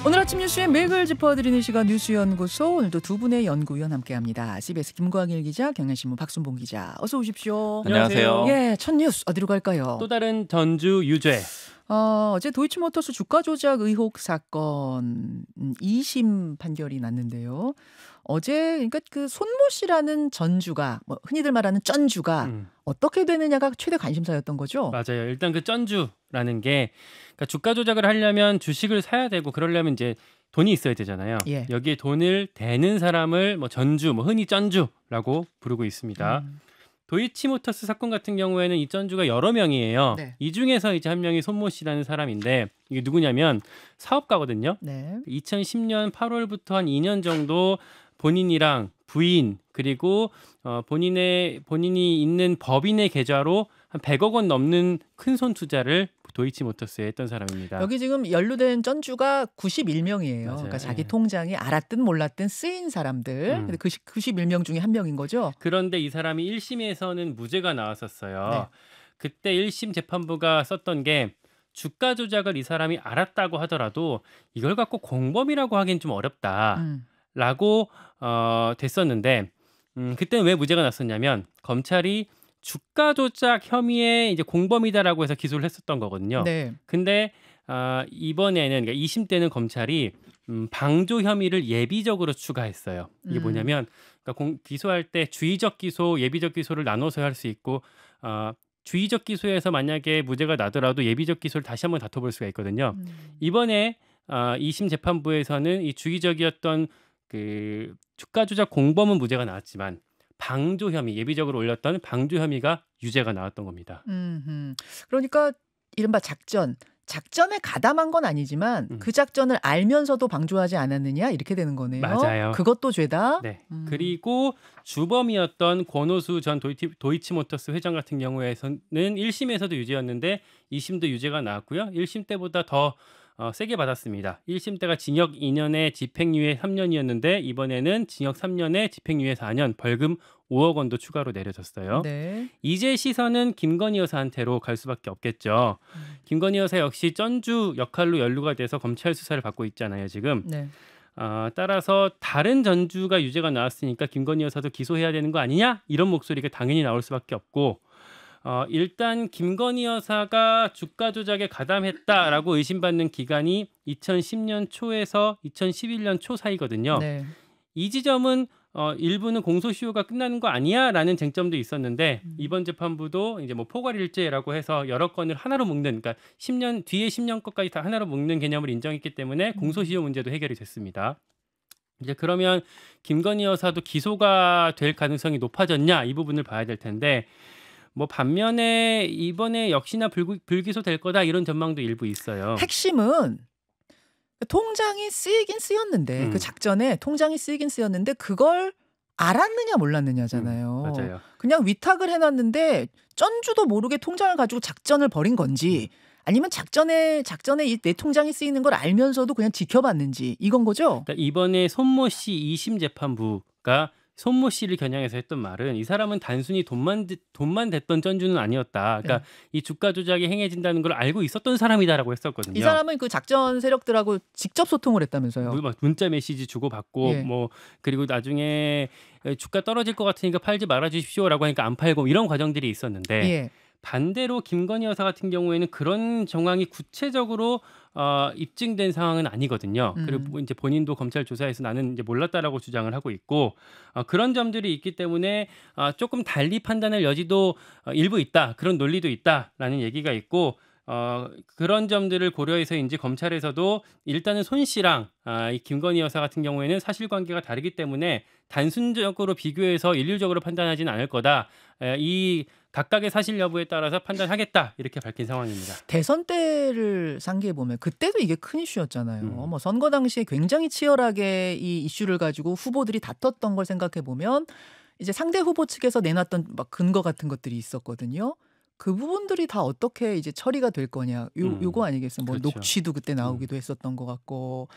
오늘 아침 뉴스에 맥을 짚어드리는 시간 뉴스연구소, 오늘도 두 분의 연구위원 함께합니다. CBS 김광일 기자, 경향신문 박순봉 기자, 어서 오십시오. 안녕하세요. 예, 첫 뉴스 어디로 갈까요? 또 다른 전주 유죄. 어제 도이치모터스 주가 조작 의혹 사건 2심 판결이 났는데요. 어제 그러니까 그 손모 씨라는 전주가, 뭐 흔히들 말하는 쩐주가 어떻게 되느냐가 최대 관심사였던 거죠. 맞아요. 일단 그 쩐주라는 게, 그러니까 주가 조작을 하려면 주식을 사야 되고, 그러려면 이제 돈이 있어야 되잖아요. 예. 여기에 돈을 대는 사람을 뭐 전주, 뭐 흔히 쩐주라고 부르고 있습니다. 도이치모터스 사건 같은 경우에는 이 쩐주가 여러 명이에요. 네. 이 중에서 이제 한 명이 손모 씨라는 사람인데, 이게 누구냐면 사업가거든요. 네. 2010년 8월부터 한 2년 정도 본인이랑 부인, 그리고 본인이 있는 법인의 계좌로 한 100억 원 넘는 큰손 투자를 도이치모터스에 했던 사람입니다. 여기 지금 연루된 쩐주가 91명이에요. 맞아요. 그러니까 자기 예. 통장에 알았든 몰랐든 쓰인 사람들. 근데 그 91명 중에 한 명인 거죠. 그런데 이 사람이 1심에서는 무죄가 나왔었어요. 네. 그때 1심 재판부가 썼던 게, 주가 조작을 이 사람이 알았다고 하더라도 이걸 갖고 공범이라고 하기엔 좀 어렵다라고 됐었는데, 그때는 왜 무죄가 났었냐면, 검찰이 주가 조작 혐의에 이제 공범이다라고 해서 기소를 했었던 거거든요. 네. 근데 이번에는, 그러니까 2심 때는 검찰이 방조 혐의를 예비적으로 추가했어요. 이게 뭐냐면, 그러니까 기소할 때 주의적 기소, 예비적 기소를 나눠서 할 수 있고, 주의적 기소에서 만약에 무죄가 나더라도 예비적 기소를 다시 한번 다퉈볼 수가 있거든요. 이번에 2심 재판부에서는 이 주의적이었던 그 주가 조작 공범은 무죄가 나왔지만, 방조 혐의, 예비적으로 올렸던 방조 혐의가 유죄가 나왔던 겁니다. 그러니까 이른바 작전에 가담한 건 아니지만 그 작전을 알면서도 방조하지 않았느냐, 이렇게 되는 거네요. 맞아요. 그것도 죄다. 네. 그리고 주범이었던 권오수 전 도이치모터스 회장 같은 경우에는 1심에서도 유죄였는데 2심도 유죄가 나왔고요. 1심 때보다 더 세게 받았습니다. 1심 때가 징역 2년에 집행유예 3년이었는데 이번에는 징역 3년에 집행유예 4년, 벌금 5억 원도 추가로 내려졌어요. 네. 이제 시선은 김건희 여사한테로 갈 수밖에 없겠죠. 김건희 여사 역시 쩐주 역할로 연루가 돼서 검찰 수사를 받고 있잖아요, 지금. 네. 따라서 다른 전주가 유죄가 나왔으니까 김건희 여사도 기소해야 되는 거 아니냐? 이런 목소리가 당연히 나올 수밖에 없고, 일단 김건희 여사가 주가 조작에 가담했다라고 의심받는 기간이 2010년 초에서 2011년 초 사이거든요. 네. 이 지점은 일부는 공소시효가 끝나는 거 아니야라는 쟁점도 있었는데, 이번 재판부도 이제 뭐 포괄일죄라고 해서 여러 건을 하나로 묶는, 그러니까 10년 뒤에 10년 것까지 다 하나로 묶는 개념을 인정했기 때문에 공소시효 문제도 해결이 됐습니다. 이제 그러면 김건희 여사도 기소가 될 가능성이 높아졌냐, 이 부분을 봐야 될 텐데, 뭐 반면에 이번에 역시나 불기소 될 거다, 이런 전망도 일부 있어요. 핵심은 통장이 쓰이긴 쓰였는데, 그 작전에 통장이 쓰이긴 쓰였는데 그걸 알았느냐 몰랐느냐잖아요. 맞아요. 그냥 위탁을 해놨는데 쩐주도 모르게 통장을 가지고 작전을 벌인 건지, 아니면 작전에 내 통장이 쓰이는 걸 알면서도 그냥 지켜봤는지, 이건 거죠. 그러니까 이번에 손모 씨 2심 재판부가 손모 씨를 겨냥해서 했던 말은, 이 사람은 단순히 돈만 댔던 쩐주는 아니었다. 그러니까 이 주가 조작이 행해진다는 걸 알고 있었던 사람이다라고 했었거든요. 이 사람은 그 작전 세력들하고 직접 소통을 했다면서요. 문자 메시지 주고받고, 예. 뭐 그리고 나중에 주가 떨어질 것 같으니까 팔지 말아 주십시오라고 하니까 안 팔고, 이런 과정들이 있었는데, 예. 반대로 김건희 여사 같은 경우에는 그런 정황이 구체적으로 입증된 상황은 아니거든요. 그리고 이제 본인도 검찰 조사에서 나는 이제 몰랐다라고 주장을 하고 있고, 그런 점들이 있기 때문에 조금 달리 판단할 여지도 일부 있다, 그런 논리도 있다라는 얘기가 있고, 그런 점들을 고려해서인지 검찰에서도 일단은 손 씨랑 이 김건희 여사 같은 경우에는 사실관계가 다르기 때문에 단순적으로 비교해서 일률적으로 판단하지는 않을 거다. 이 각각의 사실 여부에 따라서 판단하겠다, 이렇게 밝힌 상황입니다. 대선 때를 상기해 보면 그때도 이게 큰 이슈였잖아요. 뭐 선거 당시에 굉장히 치열하게 이 이슈를 가지고 후보들이 다퉜던 걸 생각해 보면 이제 상대 후보 측에서 내놨던 막 근거 같은 것들이 있었거든요. 그 부분들이 다 어떻게 이제 처리가 될 거냐, 요거 아니겠어요. 뭐 그렇죠. 녹취도 그때 나오기도 했었던 것 같고,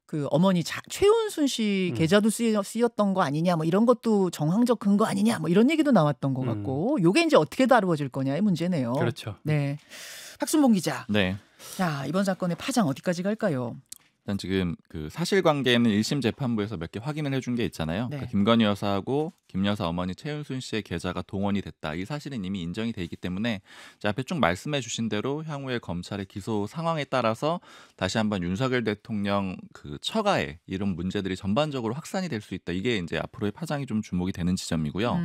그 어머니 최은순 씨 계좌도 쓰였던 거 아니냐, 뭐 이런 것도 정황적 근거 아니냐, 뭐 이런 얘기도 나왔던 것 같고, 요게 이제 어떻게 다루어질 거냐의 문제네요. 그렇죠. 네. 학순봉 기자. 네. 자, 이번 사건의 파장 어디까지 갈까요? 일단 지금 그 사실관계는 1심 재판부에서 몇 개 확인을 해준 게 있잖아요. 네. 그러니까 김건희 여사하고 김 여사 어머니 최윤순 씨의 계좌가 동원이 됐다. 이 사실은 이미 인정이 돼 있기 때문에 앞에 쭉 말씀해 주신 대로 향후에 검찰의 기소 상황에 따라서 다시 한번 윤석열 대통령 그 처가에 이런 문제들이 전반적으로 확산이 될 수 있다. 이게 이제 앞으로의 파장이 좀 주목이 되는 지점이고요.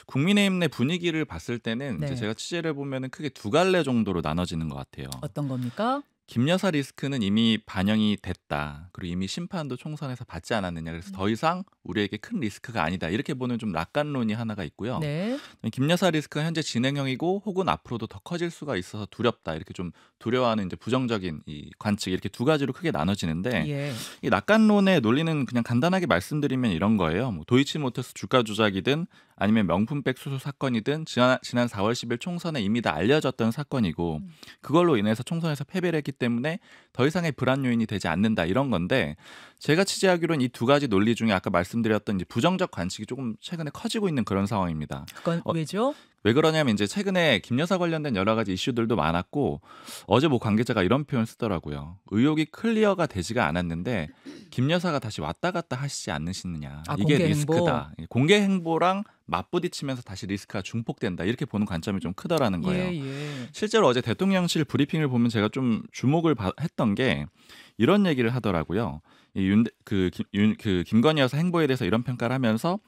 국민의힘 내 분위기를 봤을 때는 네. 이제 제가 취재를 보면은 크게 두 갈래 정도로 나눠지는 것 같아요. 어떤 겁니까? 김 여사 리스크는 이미 반영이 됐다. 그리고 이미 심판도 총선에서 받지 않았느냐. 그래서 더 이상 우리에게 큰 리스크가 아니다. 이렇게 보는 좀 낙관론이 하나가 있고요. 네. 김 여사 리스크가 현재 진행형이고 혹은 앞으로도 더 커질 수가 있어서 두렵다. 이렇게 좀 두려워하는 이제 부정적인 이 관측 이렇게 두 가지로 크게 나눠지는데 예. 이 낙관론의 논리는 그냥 간단하게 말씀드리면 이런 거예요. 뭐 도이치모터스 주가 조작이든 아니면 명품백 수수 사건이든 지난 4월 10일 총선에 이미 다 알려졌던 사건이고 그걸로 인해서 총선에서 패배를 했기 때문에 더 이상의 불안 요인이 되지 않는다 이런 건데 제가 취재하기로는 이 두 가지 논리 중에 아까 말씀드렸던 이제 부정적 관측이 조금 최근에 커지고 있는 그런 상황입니다. 그건 왜죠? 왜 그러냐면 이제 최근에 김 여사 관련된 여러 가지 이슈들도 많았고 어제 뭐 관계자가 이런 표현 쓰더라고요. 의혹이 클리어가 되지가 않았는데 김 여사가 다시 왔다 갔다 하시지 않으시느냐. 이게 공개 리스크다. 행보. 공개 행보랑 맞부딪히면서 다시 리스크가 중폭된다. 이렇게 보는 관점이 좀 크더라는 거예요. 예. 실제로 어제 대통령실 브리핑을 보면 제가 좀 주목을 했던 게 이런 얘기를 하더라고요. 김건희 여사 행보에 대해서 이런 평가를 하면서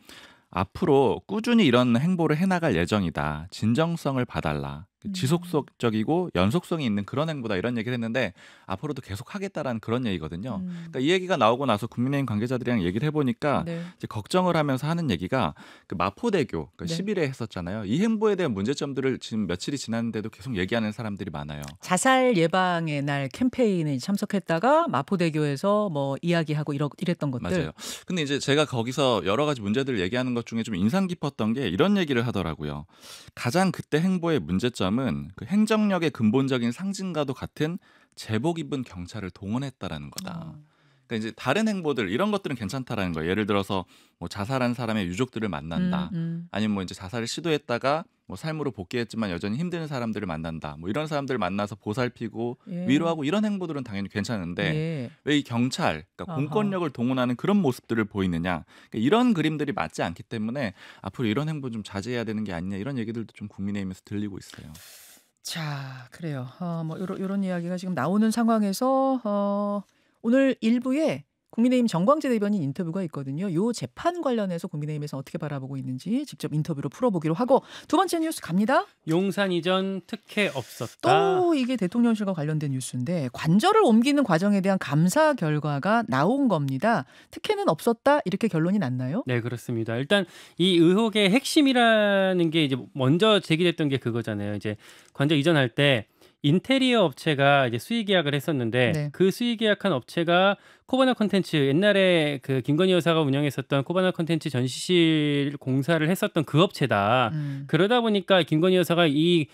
앞으로 꾸준히 이런 행보를 해나갈 예정이다. 진정성을 봐달라. 지속적이고 연속성이 있는 그런 행보다 이런 얘기를 했는데 앞으로도 계속 하겠다라는 그런 얘기거든요. 그러니까 이 얘기가 나오고 나서 국민의힘 관계자들이랑 얘기를 해보니까 네. 이제 걱정을 하면서 하는 얘기가 그 마포대교 그러니까 네. 10일에 했었잖아요. 이 행보에 대한 문제점들을 지금 며칠이 지났는데도 계속 얘기하는 사람들이 많아요. 자살 예방의 날 캠페인에 참석했다가 마포대교에서 뭐 이야기하고 이랬던 것들. 맞아요. 근데 이제 제가 거기서 여러 가지 문제들을 얘기하는 것 중에 좀 인상 깊었던 게 이런 얘기를 하더라고요. 가장 그때 행보의 문제점은 그 행정력의 근본적인 상징과도 같은 제복 입은 경찰을 동원했다라는 거다. 그러니까 이제 다른 행보들 이런 것들은 괜찮다라는 거예요. 예를 들어서 뭐 자살한 사람의 유족들을 만난다. 아니면 뭐 이제 자살을 시도했다가 뭐 삶으로 복귀했지만 여전히 힘든 사람들을 만난다. 뭐 이런 사람들을 만나서 보살피고 예. 위로하고 이런 행보들은 당연히 괜찮은데 예. 왜 이 경찰, 그러니까 공권력을 동원하는 그런 모습들을 보이느냐. 그러니까 이런 그림들이 맞지 않기 때문에 앞으로 이런 행보 좀 자제해야 되는 게 아니냐 이런 얘기들도 좀 국민의힘에서 들리고 있어요. 자, 그래요. 뭐 이런 이야기가 지금 나오는 상황에서 오늘 일부에 국민의힘 정광재 대변인 인터뷰가 있거든요. 이 재판 관련해서 국민의힘에서 어떻게 바라보고 있는지 직접 인터뷰로 풀어보기로 하고 두 번째 뉴스 갑니다. 용산 이전 특혜 없었다. 또 이게 대통령실과 관련된 뉴스인데 관저를 옮기는 과정에 대한 감사 결과가 나온 겁니다. 특혜는 없었다 이렇게 결론이 났나요? 네, 그렇습니다. 일단 이 의혹의 핵심이라는 게 이제 먼저 제기됐던 게 그거잖아요. 이제 관저 이전할 때 인테리어 업체가 이제 수의 계약을 했었는데 네. 그 수의 계약한 업체가 코바나 컨텐츠 옛날에 그 김건희 여사가 운영했었던 코바나 컨텐츠 전시실 공사를 했었던 그 업체다. 그러다 보니까 김건희 여사가 이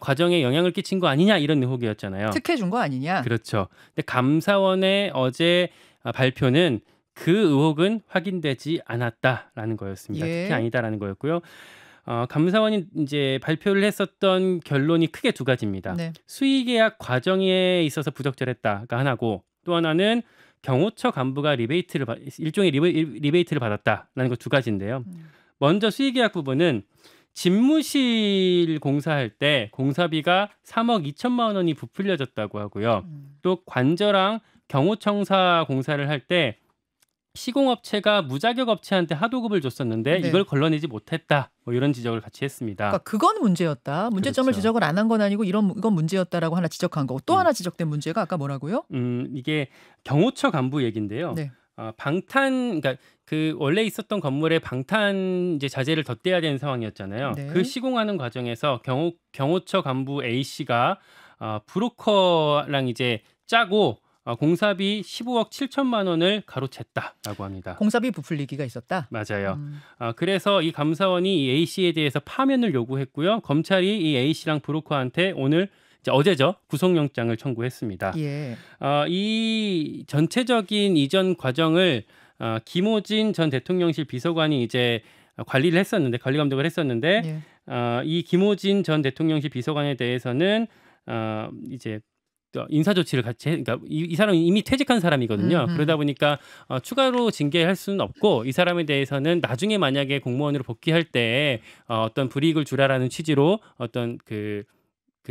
과정에 영향을 끼친 거 아니냐 이런 의혹이었잖아요. 특혜 준 거 아니냐? 그렇죠. 근데 감사원의 어제 발표는 그 의혹은 확인되지 않았다라는 거였습니다. 예. 특혜 아니다라는 거였고요. 감사원이 이제 발표를 했었던 결론이 크게 두 가지입니다. 네. 수의계약 과정에 있어서 부적절했다가 하나고 또 하나는 경호처 간부가 일종의 리베이트를 받았다라는 거 두 가지인데요. 먼저 수의계약 부분은 집무실 공사할 때 공사비가 3억 2천만 원이 부풀려졌다고 하고요. 또 관저랑 경호청사 공사를 할 때 시공업체가 무자격 업체한테 하도급을 줬었는데 네. 이걸 걸러내지 못했다. 뭐 이런 지적을 같이 했습니다. 그러니까 그건 문제였다. 문제점을 그렇죠. 지적을 안 한 건 아니고 이건 문제였다라고 하나 지적한 거고 또 하나 지적된 문제가 아까 뭐라고요? 이게 경호처 간부 얘긴데요. 네. 그러니까 그 원래 있었던 건물에 방탄 이제 자재를 덧대야 되는 상황이었잖아요. 네. 그 시공하는 과정에서 경호처 간부 A 씨가 브로커랑 이제 짜고 공사비 15억 7천만 원을 가로챘다라고 합니다. 공사비 부풀리기가 있었다. 맞아요. 그래서 이 감사원이 이 A 씨에 대해서 파면을 요구했고요. 검찰이 이 A 씨랑 브로커한테 오늘 어제죠 구속영장을 청구했습니다. 예. 이 전체적인 이전 과정을 김호진 전 대통령실 비서관이 이제 관리 감독을 했었는데 예. 이 김호진 전 대통령실 비서관에 대해서는 이제 인사 조치를 같이 그러니까 이 사람은 이미 퇴직한 사람이거든요. 그러다 보니까 추가로 징계할 수는 없고 이 사람에 대해서는 나중에 만약에 공무원으로 복귀할 때 어떤 불이익을 주라라는 취지로 어떤 그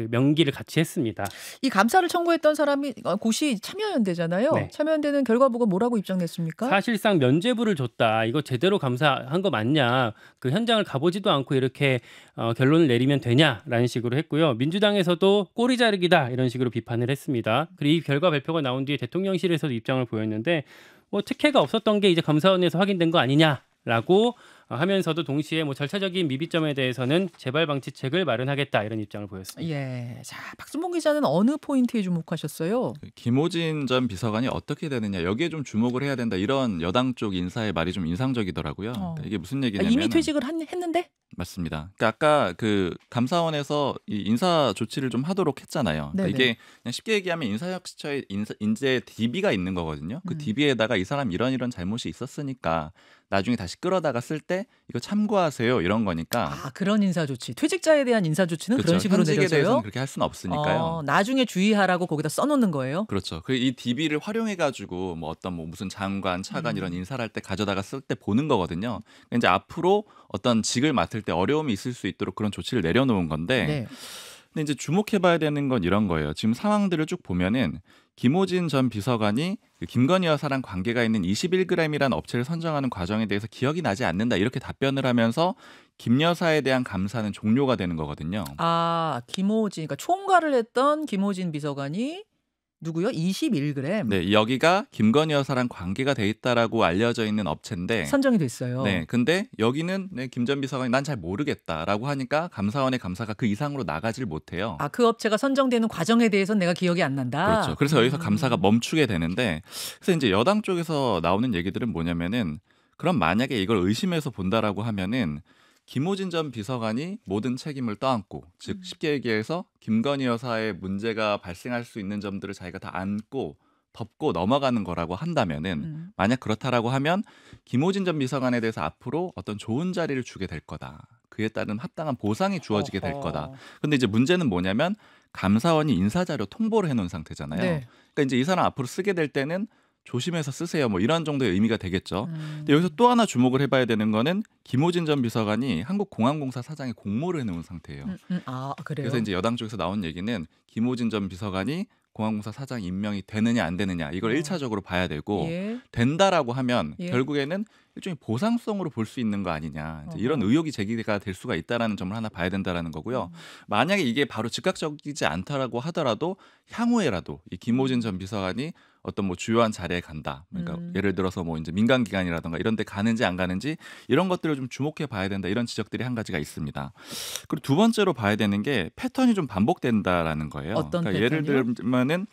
명기를 같이 했습니다. 이 감사를 청구했던 사람이 고시 참여연대잖아요. 네. 참여연대는 결과 보고 뭐라고 입장냈습니까? 사실상 면죄부를 줬다. 이거 제대로 감사한 거 맞냐? 그 현장을 가보지도 않고 이렇게 결론을 내리면 되냐라는 식으로 했고요. 민주당에서도 꼬리 자르기다 이런 식으로 비판을 했습니다. 그리고 이 결과 발표가 나온 뒤에 대통령실에서도 입장을 보였는데 뭐 특혜가 없었던 게 이제 감사원에서 확인된 거 아니냐라고 하면서도 동시에 뭐 절차적인 미비점에 대해서는 재발 방지책을 마련하겠다 이런 입장을 보였습니다. 예. 자, 박순봉 기자는 어느 포인트에 주목하셨어요? 김호진 전 비서관이 어떻게 되느냐 여기에 좀 주목을 해야 된다 이런 여당 쪽 인사의 말이 좀 인상적이더라고요. 그러니까 이게 무슨 얘기냐면 이미 퇴직을 했는데? 맞습니다. 그러니까 아까 그 감사원에서 이 인사 조치를 좀 하도록 했잖아요. 그러니까 이게 그냥 쉽게 얘기하면 인사혁신처에 인재 DB가 있는 거거든요. 그 DB에다가 이 사람 이런 잘못이 있었으니까 나중에 다시 끌어다가 쓸 때 이거 참고하세요 이런 거니까. 아, 그런 인사 조치. 퇴직자에 대한 인사 조치는 그렇죠. 그런 식으로 현직에 내려져요? 대해서는 그렇게 할 수는 없으니까요. 나중에 주의하라고 거기다 써놓는 거예요? 그렇죠. 이 DB를 활용해가지고 뭐 어떤 뭐 무슨 장관, 차관 이런 인사를 할 때 가져다가 쓸 때 보는 거거든요. 그러니까 이제 앞으로 어떤 직을 맡을 때 어려움이 있을 수 있도록 그런 조치를 내려놓은 건데. 네. 근데 이제 주목해봐야 되는 건 이런 거예요. 지금 상황들을 쭉 보면은 김호진 전 비서관이 김건희 여사랑 관계가 있는 21g이라는 업체를 선정하는 과정에 대해서 기억이 나지 않는다 이렇게 답변을 하면서 김 여사에 대한 감사는 종료가 되는 거거든요. 아, 김호진, 그러니까 총괄을 했던 김호진 비서관이 누구요? 21g. 네, 여기가 김건희 여사랑 관계가 돼 있다라고 알려져 있는 업체인데 선정이 됐어요. 네, 근데 여기는 김 전 비서관이 난 잘 모르겠다라고 하니까 감사원의 감사가 그 이상으로 나가질 못해요. 아, 그 업체가 선정되는 과정에 대해서는 내가 기억이 안 난다. 그렇죠. 그래서 여기서 감사가 멈추게 되는데, 그래서 이제 여당 쪽에서 나오는 얘기들은 뭐냐면은 그럼 만약에 이걸 의심해서 본다라고 하면은 김호진 전 비서관이 모든 책임을 떠안고, 즉 쉽게 얘기해서 김건희 여사의 문제가 발생할 수 있는 점들을 자기가 다 안고 덮고 넘어가는 거라고 한다면은 만약 그렇다라고 하면 김호진 전 비서관에 대해서 앞으로 어떤 좋은 자리를 주게 될 거다. 그에 따른 합당한 보상이 주어지게 될 거다. 근데 이제 문제는 뭐냐면 감사원이 인사자료 통보를 해놓은 상태잖아요. 네. 그러니까 이제 이 사람 앞으로 쓰게 될 때는 조심해서 쓰세요. 뭐 이런 정도의 의미가 되겠죠. 근데 여기서 또 하나 주목을 해봐야 되는 거는 김호진 전 비서관이 한국공항공사 사장에 공모를 해놓은 상태예요. 아, 그래요? 그래서 이제 여당 쪽에서 나온 얘기는 김호진 전 비서관이 공항공사 사장 임명이 되느냐 안 되느냐 이걸 1차적으로 봐야 되고 된다라고 하면 결국에는 일종의 보상성으로 볼 수 있는 거 아니냐 이제 이런 의혹이 제기가 될 수가 있다라는 점을 하나 봐야 된다라는 거고요. 만약에 이게 바로 즉각적이지 않다라고 하더라도 향후에라도 이 김호진 전 비서관이 어떤 뭐 주요한 자리에 간다. 그러니까 예를 들어서 뭐 이제 민간 기관이라든가 이런 데 가는지 안 가는지 이런 것들을 좀 주목해 봐야 된다. 이런 지적들이 한 가지가 있습니다. 그리고 두 번째로 봐야 되는 게 패턴이 좀 반복된다라는 거예요. 어떤 그러니까 패턴이요? 예를 들면은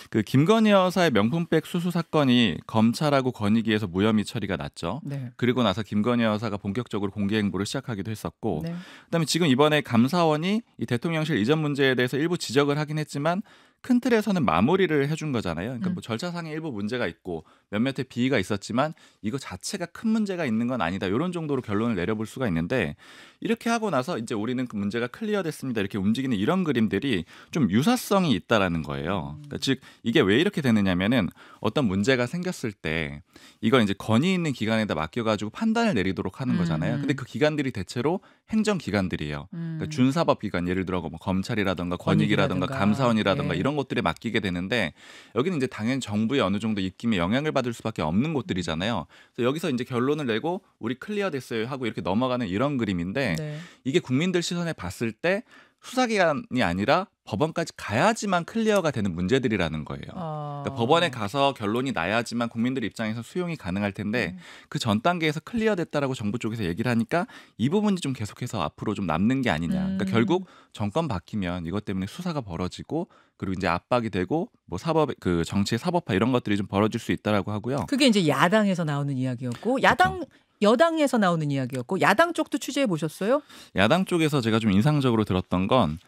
그 김건희 여사의 명품백 수수 사건이 검찰하고 건의기에서 무혐의 처리가 났죠. 네. 그리고 나서 김건희 여사가 본격적으로 공개 행보를 시작하기도 했었고 네. 그다음에 지금 이번에 감사원이 이 대통령실 이전 문제에 대해서 일부 지적을 하긴 했지만 큰 틀에서는 마무리를 해준 거잖아요. 그러니까 뭐 절차상의 일부 문제가 있고 몇몇의 비위가 있었지만 이거 자체가 큰 문제가 있는 건 아니다. 이런 정도로 결론을 내려볼 수가 있는데 이렇게 하고 나서 이제 우리는 그 문제가 클리어됐습니다. 이렇게 움직이는 이런 그림들이 좀 유사성이 있다라는 거예요. 그러니까 즉 이게 왜 이렇게 되느냐면은 어떤 문제가 생겼을 때 이걸 이제 권위 있는 기관에다 맡겨가지고 판단을 내리도록 하는 거잖아요. 근데 그 기관들이 대체로 행정기관들이에요. 그러니까 준사법기관 예를 들어 뭐 검찰이라든가 권익이라든가 감사원이라든가 이런 것들에 맡기게 되는데 여기는 이제 당연히 정부의 어느 정도 입김에 영향을 받을 수밖에 없는 곳들이잖아요. 그래서 여기서 이제 결론을 내고 우리 클리어됐어요 하고 이렇게 넘어가는 이런 그림인데 이게 국민들 시선에 봤을 때 수사기관이 아니라 법원까지 가야지만 클리어가 되는 문제들이라는 거예요. 그러니까 법원에 가서 결론이 나야지만 국민들 입장에서 수용이 가능할 텐데 그 전 단계에서 클리어됐다라고 정부 쪽에서 얘기를 하니까 이 부분이 좀 계속해서 앞으로 좀 남는 게 아니냐. 그러니까 결국 정권 바뀌면 이것 때문에 수사가 벌어지고 그리고 이제 압박이 되고 뭐 사법 그 정치의 사법화 이런 것들이 좀 벌어질 수 있다라고 하고요. 그게 이제 야당에서 나오는 이야기였고 그렇죠. 여당에서 나오는 이야기였고 야당 쪽도 취재해 보셨어요? 야당 쪽에서 제가 좀 인상적으로 들었던 건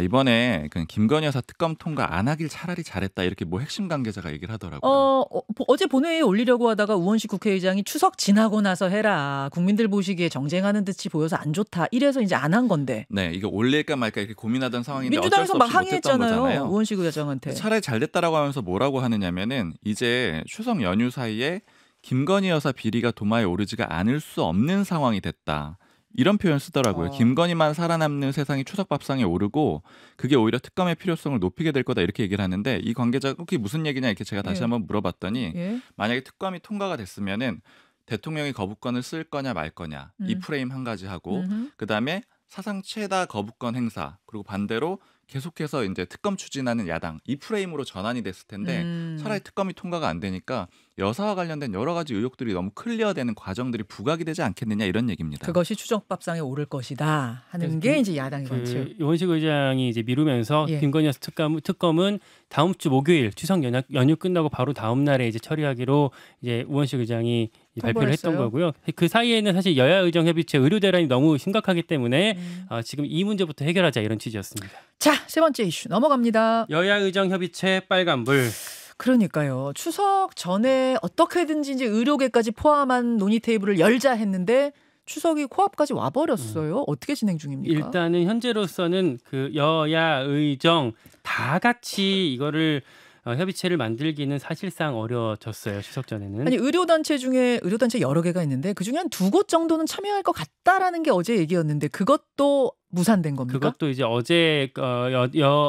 이번에 그 김건희 여사 특검 통과 안 하길 차라리 잘했다 이렇게 뭐 핵심 관계자가 얘기를 하더라고요. 어제 본회의에 올리려고 하다가 우원식 국회의장이 추석 지나고 나서 해라. 국민들 보시기에 정쟁하는 듯이 보여서 안 좋다. 이래서 이제 안 한 건데. 네, 이거 올릴까 말까 이렇게 고민하던 상황인데 민주당에서 어쩔 수 막 없이 못했던 항의했잖아요. 거잖아요. 우원식 의장한테. 차라리 잘 됐다라고 하면서 뭐라고 하느냐면은 이제 추석 연휴 사이에 김건희 여사 비리가 도마에 오르지가 않을 수 없는 상황이 됐다. 이런 표현 쓰더라고요. 김건희만 살아남는 세상이 추석 밥상에 오르고 그게 오히려 특검의 필요성을 높이게 될 거다 이렇게 얘기를 하는데 이 관계자가 그게 무슨 얘기냐 이렇게 제가 다시 한번 물어봤더니 만약에 특검이 통과가 됐으면은 대통령이 거부권을 쓸 거냐 말 거냐 이 프레임 한 가지 하고 그다음에 사상 최다 거부권 행사 그리고 반대로 계속해서 이제 특검 추진하는 야당 이 프레임으로 전환이 됐을 텐데 차라리 특검이 통과가 안 되니까 여사와 관련된 여러 가지 의혹들이 너무 클리어되는 과정들이 부각이 되지 않겠느냐 이런 얘기입니다. 그것이 추적밥상에 오를 것이다 하는 게 이제 야당의 관측. 우원식 의장이 이제 미루면서 김건희 여사 특검은 다음 주 목요일 추석 연휴 끝나고 바로 다음 날에 이제 처리하기로 이제 우원식 의장이 발표를 했던 거고요. 그 사이에는 사실 여야 의정 협의체 의료 대란이 너무 심각하기 때문에 지금 이 문제부터 해결하자 이런 취지였습니다. 자, 세 번째 이슈 넘어갑니다. 여야 의정 협의체 빨간불. 그러니까요. 추석 전에 어떻게든지 이제 의료계까지 포함한 논의 테이블을 열자 했는데 추석이 코앞까지 와버렸어요. 어떻게 진행 중입니까? 일단은 현재로서는 그 여야 의정 다 같이 이거를 협의체를 만들기는 사실상 어려워졌어요. 추석 전에는. 아니 의료단체 중에 의료단체 여러 개가 있는데 그중에 한 2곳 정도는 참여할 것 같다라는 게 어제 얘기였는데 그것도 무산된 겁니까? 그것도 이제 어제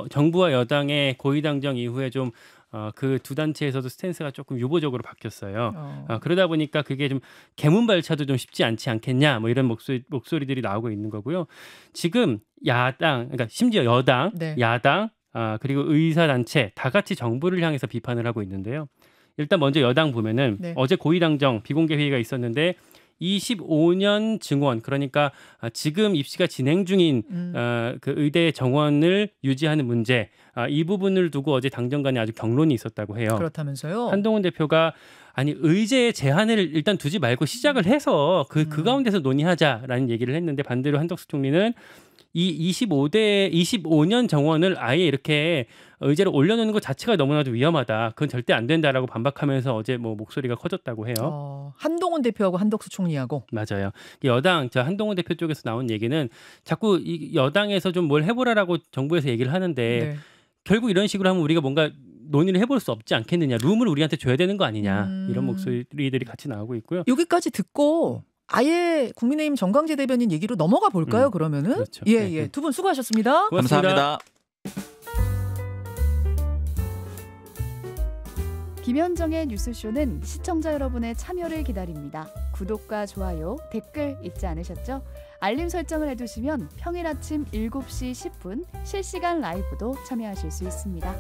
정부와 여당의 고위당정 이후에 좀 그 두 단체에서도 스탠스가 조금 유보적으로 바뀌었어요. 그러다 보니까 그게 좀 개문발차도 좀 쉽지 않겠냐 뭐 이런 목소리들이 나오고 있는 거고요. 지금 야당 그러니까 심지어 여당, 야당 그리고 의사단체 다 같이 정부를 향해서 비판을 하고 있는데요. 일단 먼저 여당 보면은 어제 고위당정 비공개 회의가 있었는데 25년 증원 그러니까 지금 입시가 진행 중인 그 의대 정원을 유지하는 문제 이 부분을 두고 어제 당정 간에 아주 격론이 있었다고 해요. 그렇다면서요? 한동훈 대표가 아니 의제의 제한을 일단 두지 말고 시작을 해서 그 가운데서 논의하자라는 얘기를 했는데 반대로 한덕수 총리는 이 25년 정원을 아예 이렇게 의제로 올려놓는 것 자체가 너무나도 위험하다. 그건 절대 안 된다라고 반박하면서 어제 뭐 목소리가 커졌다고 해요. 한동훈 대표하고 한덕수 총리하고. 맞아요. 여당 한동훈 대표 쪽에서 나온 얘기는 자꾸 이 여당에서 좀 뭘 해보라라고 정부에서 얘기를 하는데 결국 이런 식으로 하면 우리가 뭔가 논의를 해볼 수 없지 않겠느냐. 룸을 우리한테 줘야 되는 거 아니냐. 이런 목소리들이 같이 나오고 있고요. 여기까지 듣고 아예 국민의힘 정광재 대변인 얘기로 넘어가 볼까요? 그러면은 그렇죠. 예. 두 분 수고하셨습니다. 감사합니다. 김현정의 뉴스쇼는 시청자 여러분의 참여를 기다립니다. 구독과 좋아요, 댓글 잊지 않으셨죠? 알림 설정을 해두시면 평일 아침 7시 10분 실시간 라이브도 참여하실 수 있습니다.